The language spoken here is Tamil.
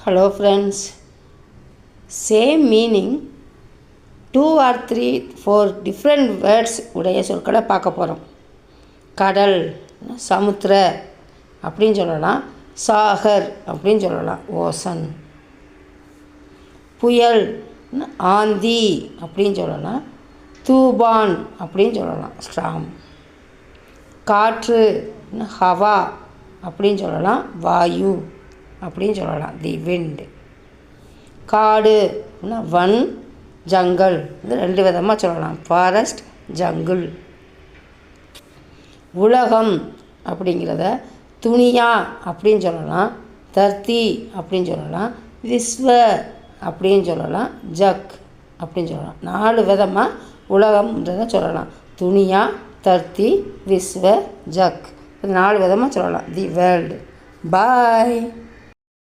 Hello friends, same meaning 2 or 3 4 different words உடைய சொற்களை பார்க்க போகிறோம். கடல், சமுத்திர அப்படின்னு சொல்லலாம். சாகர் அப்படின்னு சொல்லலாம், ஓசன். புயல், ஆந்தி அப்படின்னு சொல்லலாம். தூபான் அப்படின்னு சொல்லலாம், ஸ்டார்ம். காற்று, ஹவா அப்படின்னு சொல்லலாம். வாயு அப்படின்னு சொல்லலாம், தி விண்ட். காடு, வன், ஜங்கல். இது 2 விதமாக சொல்லலாம், ஃபாரஸ்ட், ஜங்குள். உலகம் அப்படிங்கிறத துனியா அப்படின்னு சொல்லலாம், தர்த்தி அப்படின்னு சொல்லலாம், விஸ்வ அப்படின்னு சொல்லலாம், ஜக் அப்படின்னு சொல்லலாம். 4 விதமாக உலகம்ன்றதை சொல்லலாம். துனியா, தர்த்தி, விஸ்வ, ஜக். 4 விதமாக சொல்லலாம், தி வேர்ல்டு. பாய்.